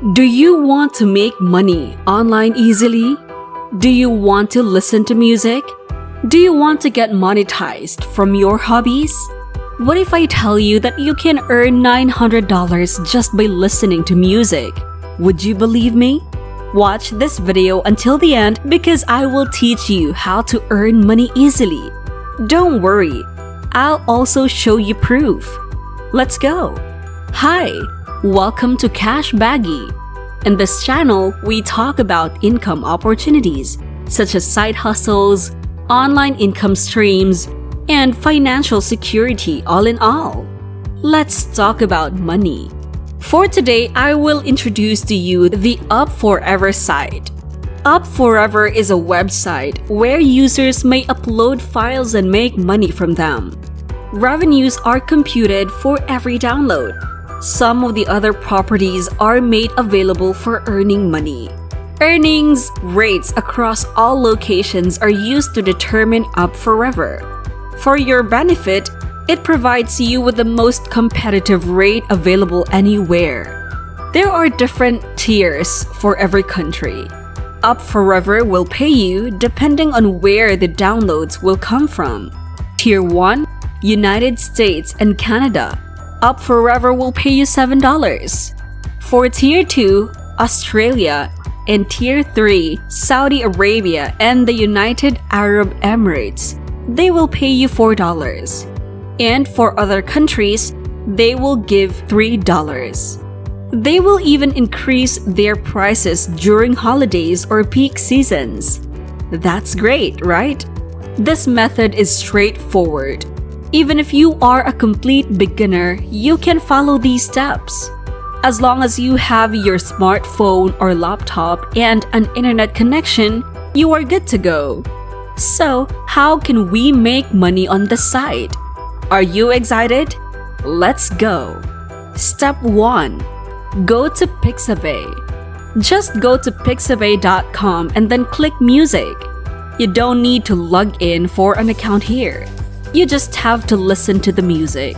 Do you want to make money online easily? Do you want to listen to music? Do you want to get monetized from your hobbies? What if I tell you that you can earn $900 just by listening to music? Would you believe me? Watch this video until the end because I will teach you how to earn money easily. Don't worry, I'll also show you proof. Let's go! Hi! Welcome to Cash Baggy. In this channel, we talk about income opportunities such as side hustles, online income streams, and financial security all in all. Let's talk about money. For today, I will introduce to you the Up Forever site. Up Forever is a website where users may upload files and make money from them. Revenues are computed for every download. Some of the other properties are made available for earning money. Earnings rates across all locations are used to determine Up Forever. For your benefit, it provides you with the most competitive rate available anywhere. There are different tiers for every country. Up Forever will pay you depending on where the downloads will come from. Tier 1, United States and Canada. Up Forever will pay you $7. For Tier 2, Australia, and Tier 3, Saudi Arabia and the United Arab Emirates, they will pay you $4. And for other countries, they will give $3. They will even increase their prices during holidays or peak seasons. That's great, right? This method is straightforward. Even if you are a complete beginner, you can follow these steps. As long as you have your smartphone or laptop and an internet connection, you are good to go. So, how can we make money on the site? Are you excited? Let's go! Step 1. Go to Pixabay. Just go to pixabay.com and then click music. You don't need to log in for an account here. You just have to listen to the music.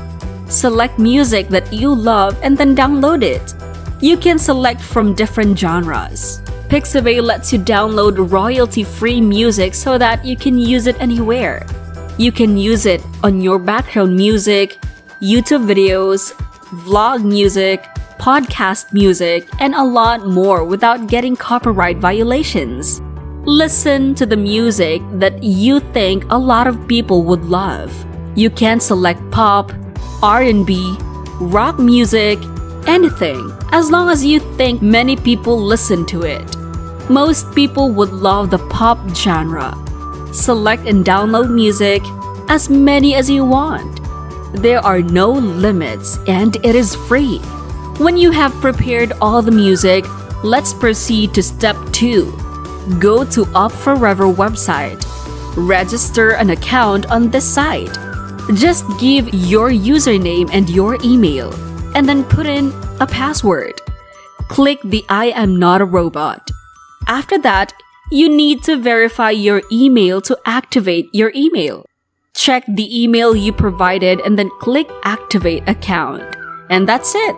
Select music that you love and then download it. You can select from different genres. Pixabay lets you download royalty-free music so that you can use it anywhere. You can use it on your background music, YouTube videos, vlog music, podcast music, and a lot more without getting copyright violations. Listen to the music that you think a lot of people would love. You can select pop, R&B, rock music, anything, as long as you think many people listen to it. Most people would love the pop genre. Select and download music, as many as you want. There are no limits and it is free. When you have prepared all the music, let's proceed to step 2. Go to Up Forever website. Register an account on this site. Just give your username and your email, and then put in a password. Click the I am not a robot. After that, you need to verify your email to activate your email. Check the email you provided and then click Activate Account. And that's it.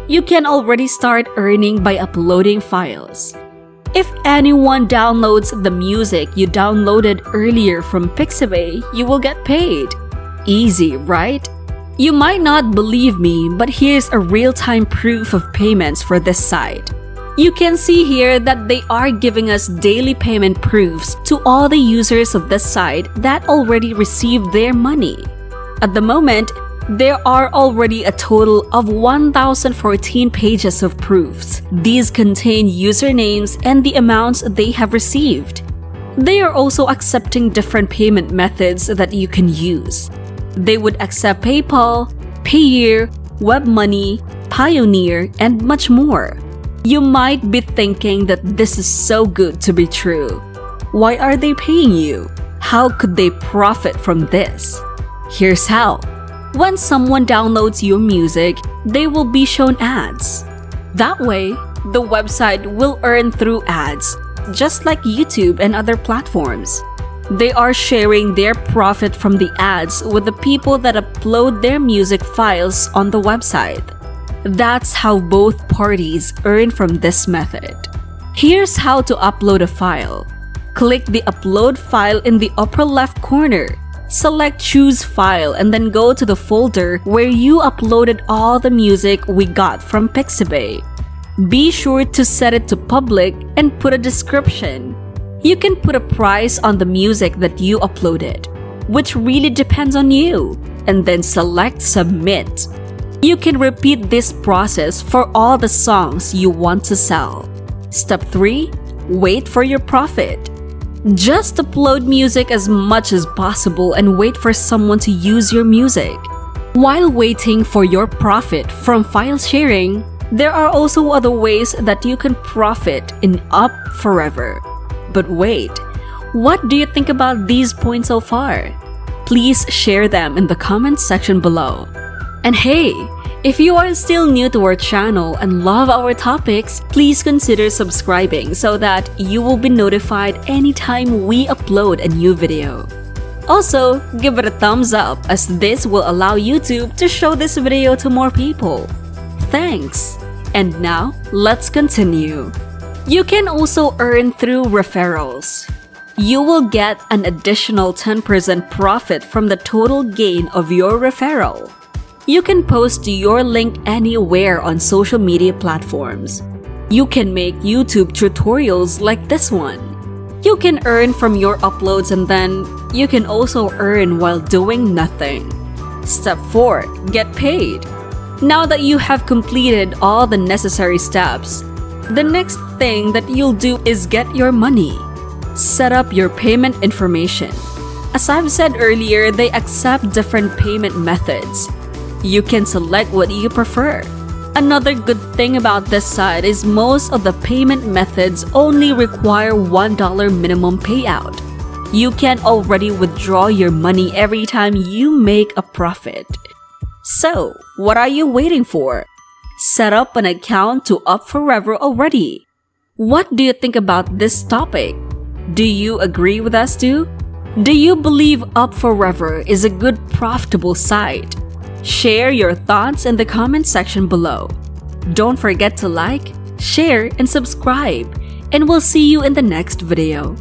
You can already start earning by uploading files. If anyone downloads the music you downloaded earlier from Pixabay, you will get paid. Easy, right? You might not believe me, but here's a real-time proof of payments for this site. You can see here that they are giving us daily payment proofs to all the users of this site that already received their money. At the moment, there are already a total of 1,014 pages of proofs. These contain usernames and the amounts they have received. They are also accepting different payment methods that you can use. They would accept PayPal, Payeer, WebMoney, Pioneer, and much more. You might be thinking that this is so good to be true. Why are they paying you? How could they profit from this? Here's how. When someone downloads your music, they will be shown ads. That way, the website will earn through ads, just like YouTube and other platforms. They are sharing their profit from the ads with the people that upload their music files on the website. That's how both parties earn from this method. Here's how to upload a file. Click the upload file in the upper left corner. Select choose file and then go to the folder where you uploaded all the music we got from Pixabay. Be sure to set it to public and put a description. You can put a price on the music that you uploaded, which really depends on you, and then select submit. You can repeat this process for all the songs you want to sell. Step 3. Wait for your profit. Just upload music as much as possible and wait for someone to use your music. While waiting for your profit from file sharing, there are also other ways that you can profit in Up Forever. But wait, what do you think about these points so far? Please share them in the comments section below. And hey, if you are still new to our channel and love our topics, please consider subscribing so that you will be notified anytime we upload a new video. Also, give it a thumbs up as this will allow YouTube to show this video to more people. Thanks! And now, let's continue. You can also earn through referrals. You will get an additional 10% profit from the total gain of your referral. You can post your link anywhere on social media platforms. You can make YouTube tutorials like this one. You can earn from your uploads and then you can also earn while doing nothing. Step 4. Get paid. Now that you have completed all the necessary steps, the next thing that you'll do is get your money. Set up your payment information. As I've said earlier, they accept different payment methods. You can select what you prefer. Another good thing about this site is most of the payment methods only require $1 minimum payout. You can already withdraw your money every time you make a profit. So, what are you waiting for? Set up an account to Up Forever already. What do you think about this topic? Do you agree with us too? Do you believe Up Forever is a good profitable site? Share your thoughts in the comment section below. Don't forget to like, share, and subscribe, and we'll see you in the next video.